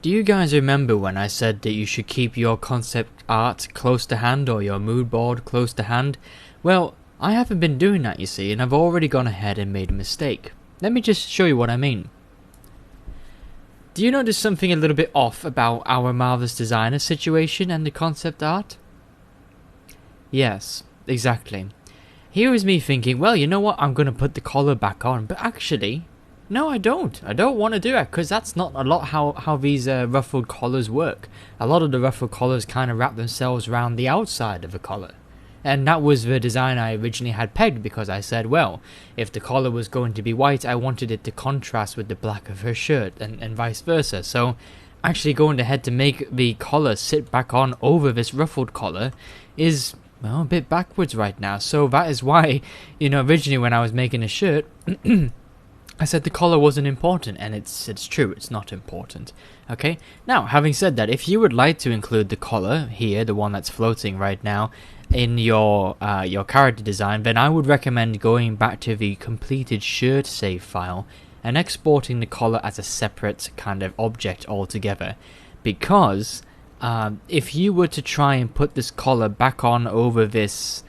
Do you guys remember when I said that you should keep your concept art close to hand or your mood board close to hand? Well, I haven't been doing that, you see, and I've already gone ahead and made a mistake. Let me just show you what I mean. Do you notice something a little bit off about our Marvelous Designer situation and the concept art? Yes, exactly. Here is me thinking, well, you know what, I'm going to put the collar back on, but actually, no, I don't. I don't want to do it, because that's not a lot how these ruffled collars work. A lot of the ruffled collars kind of wrap themselves around the outside of the collar. And that was the design I originally had pegged, because I said, well, if the collar was going to be white, I wanted it to contrast with the black of her shirt, and vice versa. So, actually going ahead to make the collar sit back on over this ruffled collar is, well, a bit backwards right now. So that is why, originally when I was making a shirt, I said the collar wasn't important, and it's true, it's not important. Okay, now, having said that, if you would like to include the collar here, the one that's floating right now, in your character design, then I would recommend going back to the completed shirt save file and exporting the collar as a separate kind of object altogether. Because if you were to try and put this collar back on over this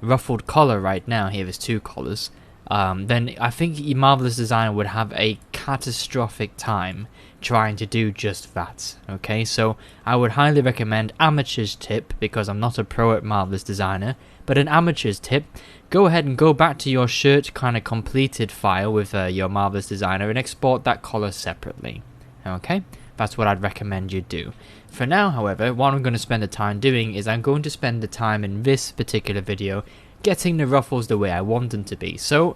ruffled collar right now, here there's two collars, then I think your Marvelous Designer would have a catastrophic time trying to do just that. Okay, so I would highly recommend amateur's tip, because I'm not a pro at Marvelous Designer, but an amateur's tip, go ahead and go back to your shirt kind of completed file with your Marvelous Designer and export that collar separately. Okay, that's what I'd recommend you do. For now, however, what I'm going to spend the time doing is I'm going to spend the time in this particular video getting the ruffles the way I want them to be. So,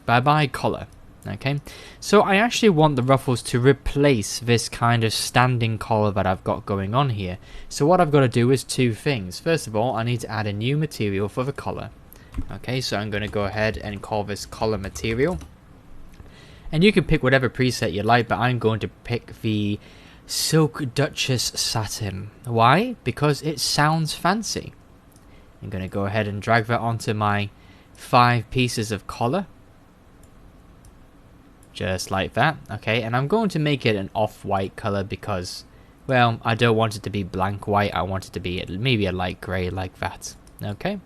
bye-bye collar. Okay, so I actually want the ruffles to replace this kind of standing collar that I've got going on here. So what I've got to do is two things. First of all, I need to add a new material for the collar. Okay, so I'm going to go ahead and call this collar material. And you can pick whatever preset you like, but I'm going to pick the Silk Duchess Satin. Why? Because it sounds fancy. I'm going to go ahead and drag that onto my 5 pieces of collar. Just like that. Okay, and I'm going to make it an off-white color because, well, I don't want it to be blank white. I want it to be maybe a light grey like that. Okay,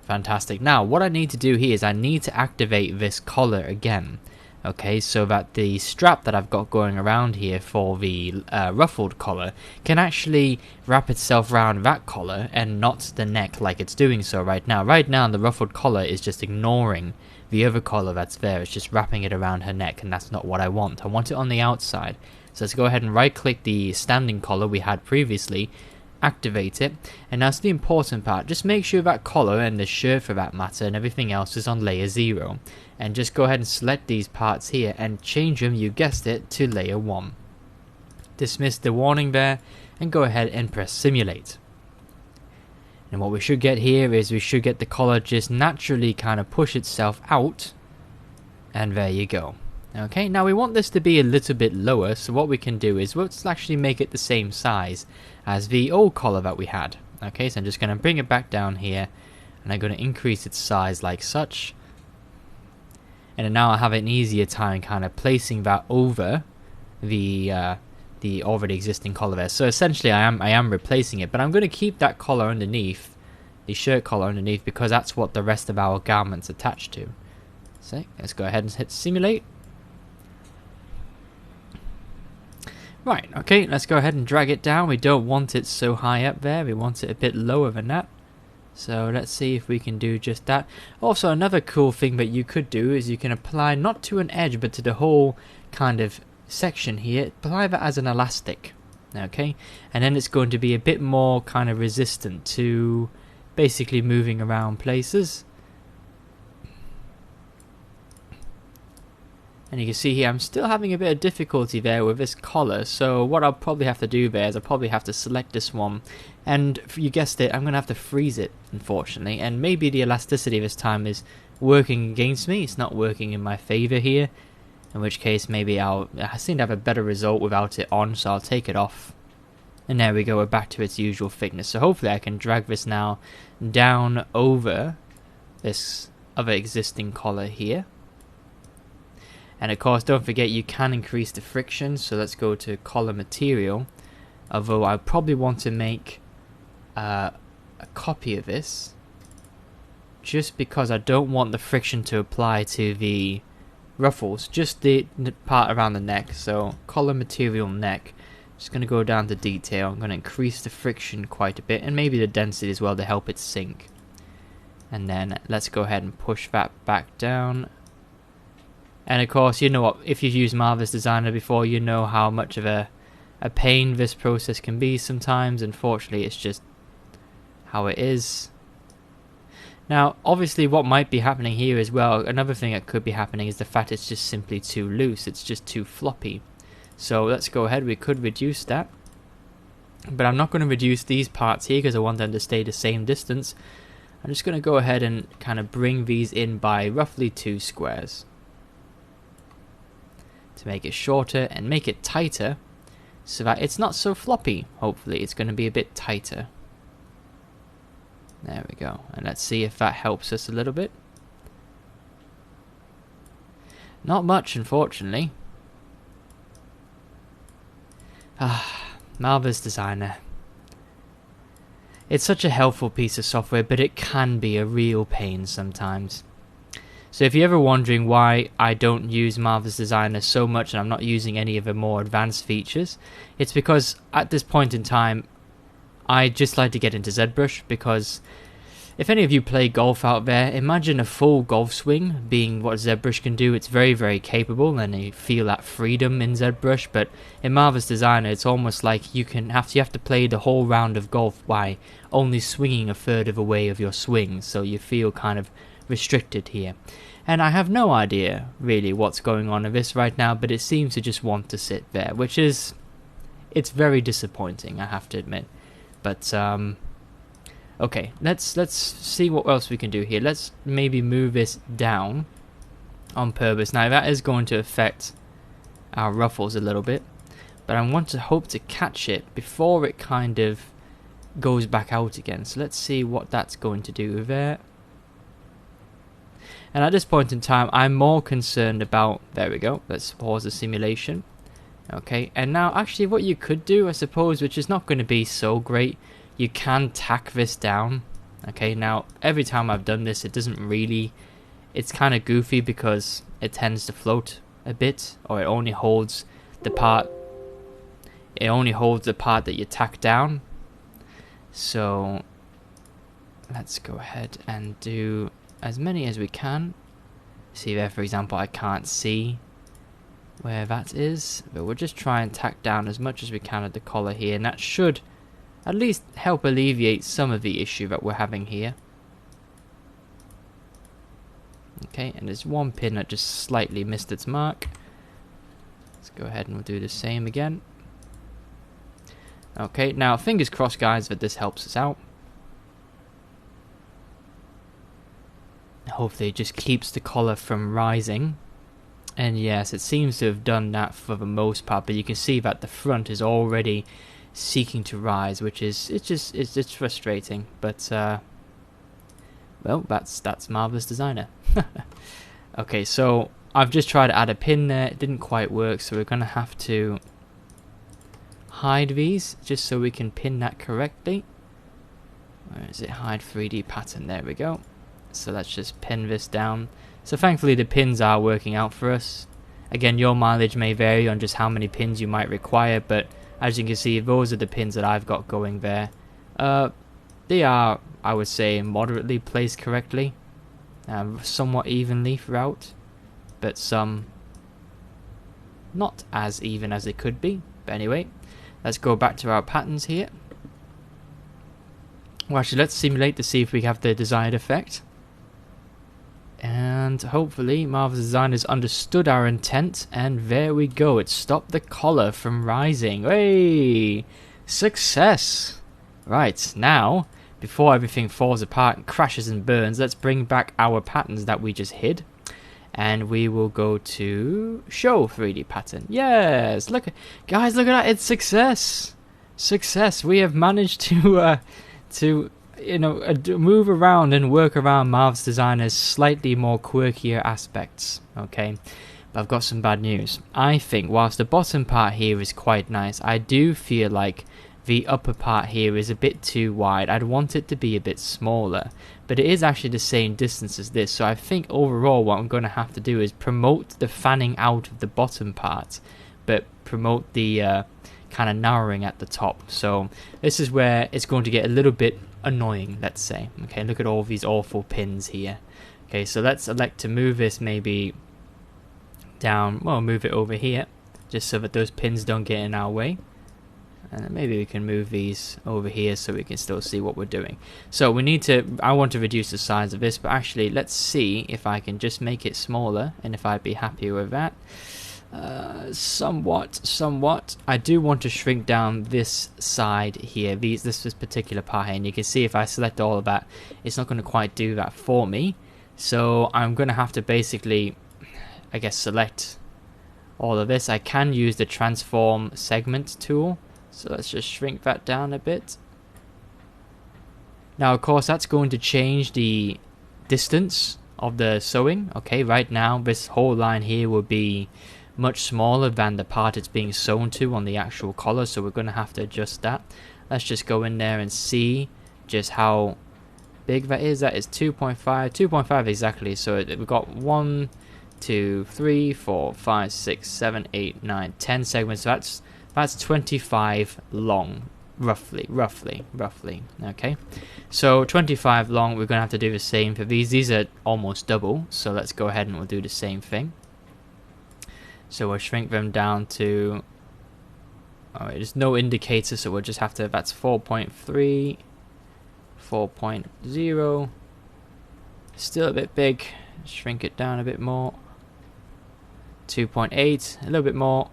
fantastic. Now, what I need to do here is I need to activate this collar again. Okay, so that the strap that I've got going around here for the ruffled collar can actually wrap itself around that collar and not the neck like it's doing so right now. Right now, the ruffled collar is just ignoring the other collar that's there. It's just wrapping it around her neck, and that's not what I want. I want it on the outside. So let's go ahead and right click the standing collar we had previously, activate it, and that's the important part. Just make sure that collar and the shirt for that matter and everything else is on layer 0, and just go ahead and select these parts here and change them, you guessed it, to layer 1. Dismiss the warning there and go ahead and press simulate. And what we should get here is we should get the collar just naturally kind of push itself out, and there you go. Okay, now we want this to be a little bit lower, so what we can do is let's actually make it the same size as the old collar that we had. Okay, so I'm just going to bring it back down here, and I'm going to increase its size like such. And now I have an easier time kind of placing that over the already existing collar there. So essentially I am replacing it, but I'm going to keep that collar underneath, the shirt collar underneath, because that's what the rest of our garment's attached to. So let's go ahead and hit simulate. Right, okay, let's go ahead and drag it down. We don't want it so high up there, we want it a bit lower than that. So let's see if we can do just that. Also, another cool thing that you could do is you can apply not to an edge but to the whole kind of section here, apply that as an elastic. Okay, and then it's going to be a bit more kind of resistant to basically moving around places. And you can see here I'm still having a bit of difficulty there with this collar, so what I'll probably have to do there is I'll probably have to select this one, and you guessed it, I'm going to have to freeze it, unfortunately, and maybe the elasticity this time is working against me. It's not working in my favor here, in which case maybe I seem to have a better result without it on, so I'll take it off. And there we go, we're back to its usual thickness. So hopefully I can drag this now down over this other existing collar here. And of course, don't forget you can increase the friction, so let's go to collar material. Although I probably want to make a copy of this, just because I don't want the friction to apply to the ruffles, just the part around the neck. So collar material neck, just going to go down to detail. I'm going to increase the friction quite a bit, and maybe the density as well to help it sink. And then let's go ahead and push that back down. And of course, you know what, if you've used Marvelous Designer before, you know how much of a pain this process can be sometimes. Unfortunately, it's just how it is. Now, obviously what might be happening here as well, another thing that could be happening is the fact it's just simply too loose, it's just too floppy. So let's go ahead, we could reduce that. But I'm not going to reduce these parts here because I want them to stay the same distance. I'm just going to go ahead and kind of bring these in by roughly 2 squares. To make it shorter and make it tighter, so that it's not so floppy. Hopefully it's going to be a bit tighter. There we go. And let's see if that helps us a little bit. Not much, unfortunately. Marvelous Designer. It's such a helpful piece of software, but it can be a real pain sometimes. So if you're ever wondering why I don't use Marvelous Designer so much and I'm not using any of the more advanced features, it's because at this point in time I just like to get into ZBrush, because if any of you play golf out there, imagine a full golf swing being what ZBrush can do. It's very, very capable, and you feel that freedom in ZBrush. But in Marvelous Designer, it's almost like you have to play the whole round of golf by only swinging a third of the way of your swing, so you feel kind of restricted here. And I have no idea really what's going on in this right now, but it seems to just want to sit there, which is, it's very disappointing, I have to admit. But okay, let's see what else we can do here. Let's maybe move this down on purpose. Now that is going to affect our ruffles a little bit, but I want to hope to catch it before it kind of goes back out again. So let's see what that's going to do there. And at this point in time, I'm more concerned about, there we go, let's pause the simulation. Okay, and now actually what you could do, I suppose, which is not going to be so great, you can tack this down. Okay, now every time I've done this, it doesn't really, it's kind of goofy because it tends to float a bit, or it only holds the part that you tack down. So let's go ahead and do as many as we can. See there, for example, I can't see where that is, but we'll just try and tack down as much as we can at the collar here, and that should at least help alleviate some of the issue that we're having here. Okay, and there's one pin that just slightly missed its mark. Let's go ahead and we'll do the same again. Okay, now fingers crossed guys that this helps us out. Hopefully it just keeps the collar from rising. And yes, it seems to have done that for the most part, but you can see that the front is already seeking to rise, which is it's frustrating, but well, that's Marvelous Designer. Okay, so I've just tried to add a pin there, it didn't quite work, so we're gonna have to hide these just so we can pin that correctly. Where is it? Hide 3D pattern, there we go. So let's just pin this down. So thankfully the pins are working out for us. Again, your mileage may vary on just how many pins you might require, but as you can see, those are the pins that I've got going there. They are, I would say, moderately placed correctly, somewhat evenly throughout, but some not as even as it could be. But anyway, let's go back to our patterns here. Well, actually, let's simulate to see if we have the desired effect. And hopefully Marvelous Design has understood our intent, and there we go, it stopped the collar from rising. Hey! Success! Right, now, before everything falls apart and crashes and burns, let's bring back our patterns that we just hid. And we will go to Show 3D Pattern. Yes! Look, guys, look at that, it's success! Success! We have managed to move around and work around Marvelous Designer's slightly more quirkier aspects. Okay, But I've got some bad news. I think whilst the bottom part here is quite nice, I do feel like the upper part here is a bit too wide. I'd want it to be a bit smaller, but it is actually the same distance as this. So I think overall what I'm going to have to do is promote the fanning out of the bottom part, but promote the kind of narrowing at the top. So this is where it's going to get a little bit annoying, let's say. Okay, look at all these awful pins here. Okay, so let's elect to move this maybe down, well, move it over here, just so that those pins don't get in our way. And then maybe we can move these over here so we can still see what we're doing. So we need to, I want to reduce the size of this, but actually let's see if I can just make it smaller and if I'd be happy with that. Somewhat. I do want to shrink down this side here, this particular part here, and you can see if I select all of that, it's not going to quite do that for me. So I'm going to have to basically, I guess, select all of this. I can use the transform segment tool, so let's just shrink that down a bit. Now of course that's going to change the distance of the sewing. Okay, right now this whole line here will be much smaller than the part it's being sewn to on the actual collar, so we're going to have to adjust that. Let's just go in there and see just how big that is. That is 2.5 exactly. So we've got 1, 2, 3, 4, 5, 6, 7, 8, 9, 10 segments. So that's 25 long, roughly. Okay, so 25 long. We're gonna have to do the same for these. These are almost double, so let's go ahead and we'll do the same thing. So we'll shrink them down to, alright, there's no indicator, so we'll just have to, that's 4.3, 4.0, still a bit big, shrink it down a bit more, 2.8, a little bit more,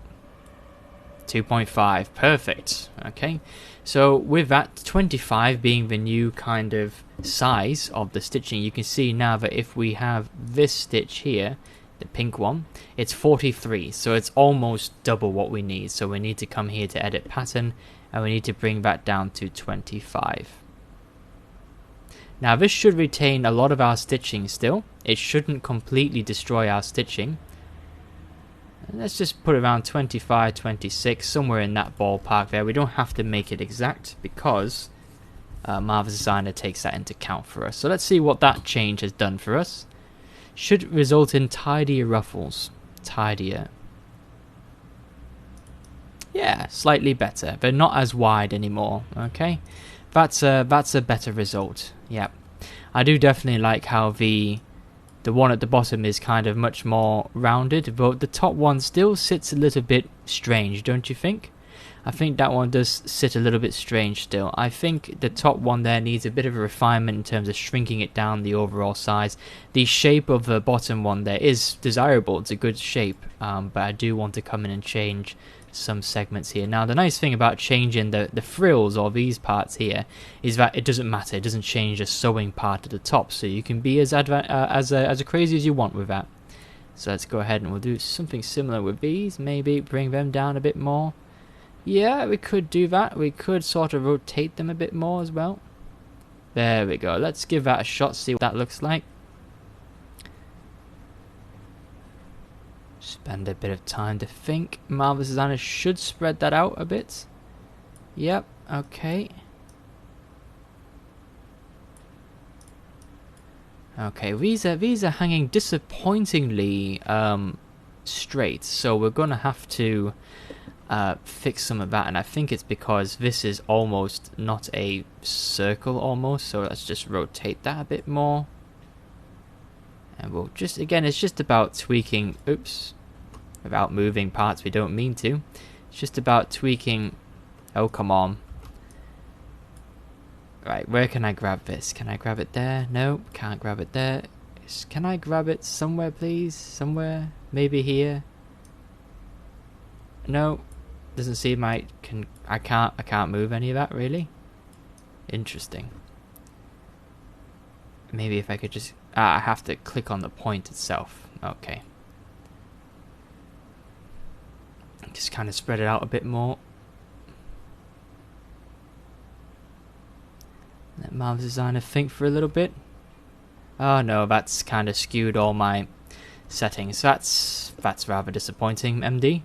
2.5, perfect. Okay, so with that 25 being the new kind of size of the stitching, you can see now that if we have this stitch here, the pink one, it's 43, so it's almost double what we need. So we need to come here to edit pattern, and we need to bring that down to 25. Now this should retain a lot of our stitching still. It shouldn't completely destroy our stitching. Let's just put around 25, 26, somewhere in that ballpark there. We don't have to make it exact because Marvel's Designer takes that into account for us. So let's see what that change has done for us. Should result in tidier ruffles. Tidier. Yeah, slightly better. They're not as wide anymore. Okay, that's a better result. Yeah, I do definitely like how the one at the bottom is kind of much more rounded, but the top one still sits a little bit strange, don't you think? I think that one does sit a little bit strange still. I think the top one there needs a bit of a refinement in terms of shrinking it down the overall size. The shape of the bottom one there is desirable, it's a good shape, but I do want to come in and change some segments here. Now the nice thing about changing the frills or these parts here is that it doesn't matter, it doesn't change the sewing part at the top, so you can be as crazy as you want with that. So let's go ahead and we'll do something similar with these, maybe bring them down a bit more. Yeah, we could do that. We could sort of rotate them a bit more as well. There we go. Let's give that a shot, see what that looks like. Spend a bit of time to think. Marvelous Designer should spread that out a bit. Yep, okay. Okay, these are hanging disappointingly straight, so we're gonna have to fix some of that, and I think it's because this is almost not a circle almost, so let's just rotate that a bit more. And we'll just, again, it's just about tweaking, oops, without moving parts we don't mean to. It's just about tweaking, oh come on. Right, where can I grab this? Can I grab it there? No, can't grab it there. Can I grab it somewhere please? Somewhere? Maybe here? No, doesn't seem I can't move any of that really. Interesting. Maybe if I could just, I have to click on the point itself. Okay. Just kind of spread it out a bit more. Let Marvel's Designer think for a little bit. Oh no, that's kind of skewed all my settings. That's rather disappointing, MD.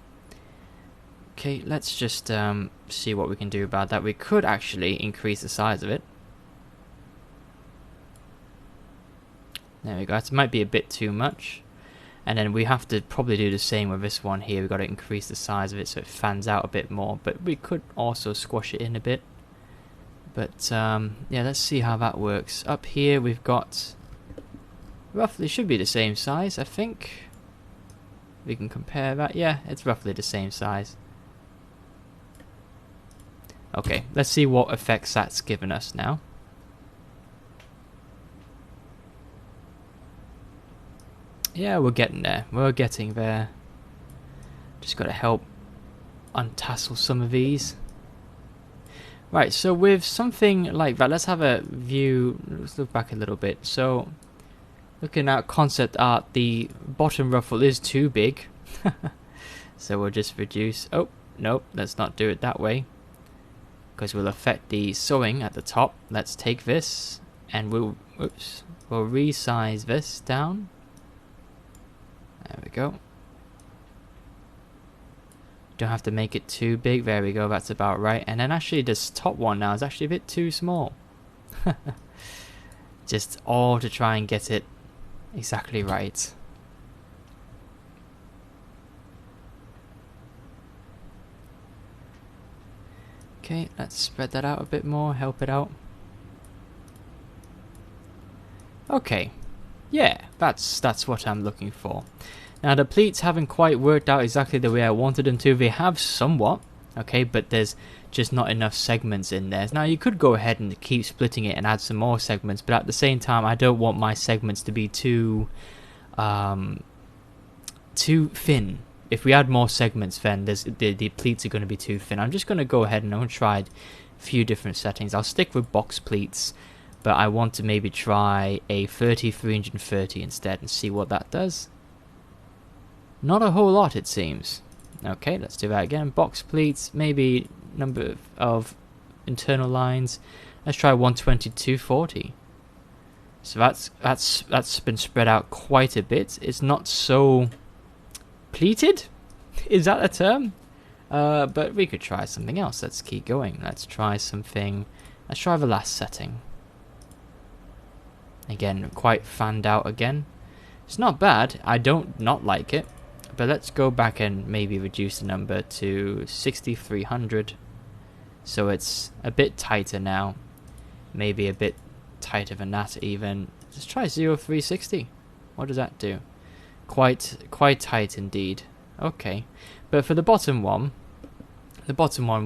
Okay, let's just see what we can do about that. We could actually increase the size of it. There we go. It might be a bit too much. And then we have to probably do the same with this one here. We've got to increase the size of it so it fans out a bit more. But we could also squash it in a bit. But yeah, let's see how that works. Up here we've got roughly should be the same size, I think. We can compare that. Yeah, it's roughly the same size. Okay, let's see what effects that's given us now. Yeah, we're getting there. We're getting there. Just got to help untassel some of these. Right, so with something like that, let's have a view. Let's look back a little bit. So, looking at concept art, the bottom ruffle is too big. So we'll just reduce. Oh, nope, let's not do it that way, because we'll affect the sewing at the top. Let's take this and we'll resize this down. There we go. Don't have to make it too big. There we go, that's about right. And then actually this top one now is actually a bit too small. Just all to try and get it exactly right. Okay, let's spread that out a bit more, help it out. Okay. Yeah, that's what I'm looking for. Now the pleats haven't quite worked out exactly the way I wanted them to. They have somewhat, okay, but there's just not enough segments in there. Now you could go ahead and keep splitting it and add some more segments, but at the same time I don't want my segments to be too thin. If we add more segments, then the pleats are going to be too thin. I'm just going to go ahead and I'm going to try a few different settings. I'll stick with box pleats, but I want to maybe try a 30-330 instead and see what that does. Not a whole lot, it seems. Okay, let's do that again. Box pleats, maybe number of internal lines. Let's try 120-240. So that's been spread out quite a bit. It's not so pleated. Is that a term? But we could try something else. Let's keep going. Let's try something. Let's try the last setting. Again, quite fanned out again. It's not bad. I don't not like it. But let's go back and maybe reduce the number to 6300. So it's a bit tighter now. Maybe a bit tighter than that even. Let's try 0360. What does that do? Quite tight indeed. Okay. But for the bottom one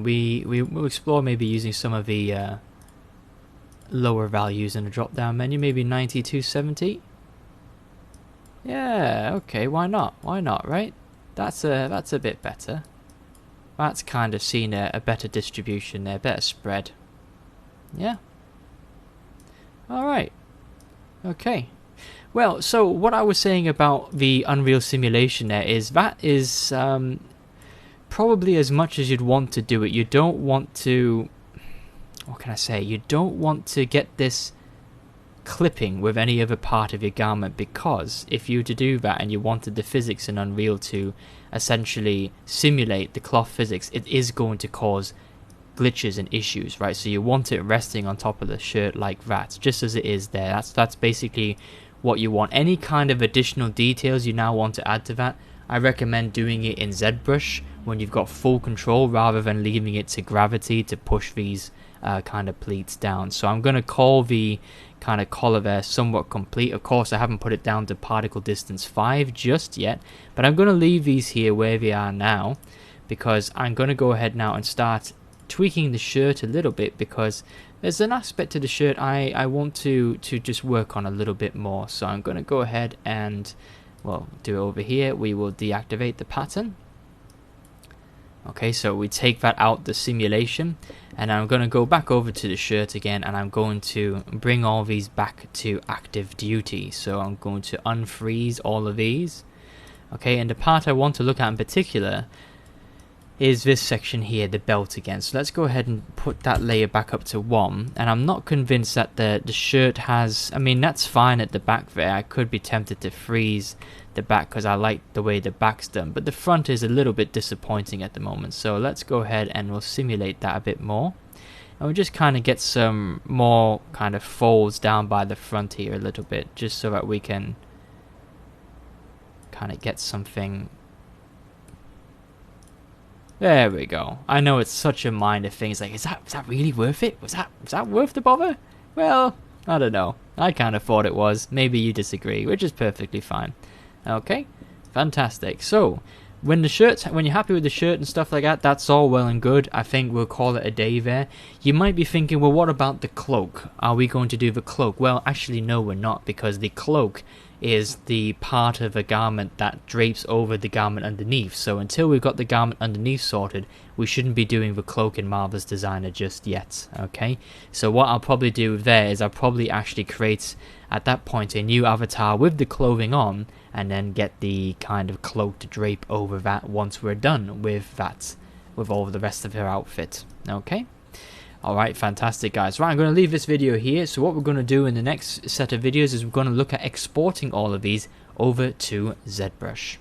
we will explore maybe using some of the lower values in the drop down menu, maybe 90-270. Yeah, okay, why not? Why not, right? That's a bit better. That's kind of seen a better distribution there, better spread. Yeah. Alright. Okay. Well, so what I was saying about the Unreal simulation there is that is probably as much as you'd want to do it. You don't want to, what can I say? You don't want to get this clipping with any other part of your garment, because if you were to do that and you wanted the physics in Unreal to essentially simulate the cloth physics, it is going to cause glitches and issues, right? So you want it resting on top of the shirt like that, just as it is there. That's basically what you want. Any kind of additional details you now want to add to that, I recommend doing it in ZBrush when you've got full control, rather than leaving it to gravity to push these kind of pleats down. So I'm going to call the kind of collar there somewhat complete. Of course, I haven't put it down to particle distance 5 just yet, but I'm going to leave these here where they are now, because I'm going to go ahead now and start tweaking the shirt a little bit, because there's an aspect to the shirt I want to just work on a little bit more. So I'm going to go ahead and, well, do it over here. We will deactivate the pattern. Okay, so we take that out the simulation, and I'm going to go back over to the shirt again, and I'm going to bring all these back to active duty. So I'm going to unfreeze all of these. Okay, and the part I want to look at in particular is this section here, the belt again. So let's go ahead and put that layer back up to 1. And I'm not convinced that the shirt has, I mean, that's fine at the back there. I could be tempted to freeze the back because I like the way the back's done, but the front is a little bit disappointing at the moment. So let's go ahead and we'll simulate that a bit more. And we'll just kind of get some more kind of folds down by the front here a little bit, just so that we can kind of get something. There we go. I know it's such a minor thing. It's like, is that really worth it? Was that worth the bother? Well, I don't know. I kind of thought it was. Maybe you disagree, which is perfectly fine. Okay, fantastic. So, when you're happy with the shirt and stuff like that, that's all well and good. I think we'll call it a day there. You might be thinking, well, what about the cloak? Are we going to do the cloak? Well, actually, no, we're not, because the cloak is the part of a garment that drapes over the garment underneath. So until we've got the garment underneath sorted, we shouldn't be doing the cloak in Marvel's Designer just yet. Okay, so what I'll probably do there is I'll probably actually create at that point a new avatar with the clothing on, and then get the kind of cloak to drape over that once we're done with that, with all the rest of her outfit. Okay. Alright, fantastic guys. Right, I'm going to leave this video here. So what we're going to do in the next set of videos is we're going to look at exporting all of these over to ZBrush.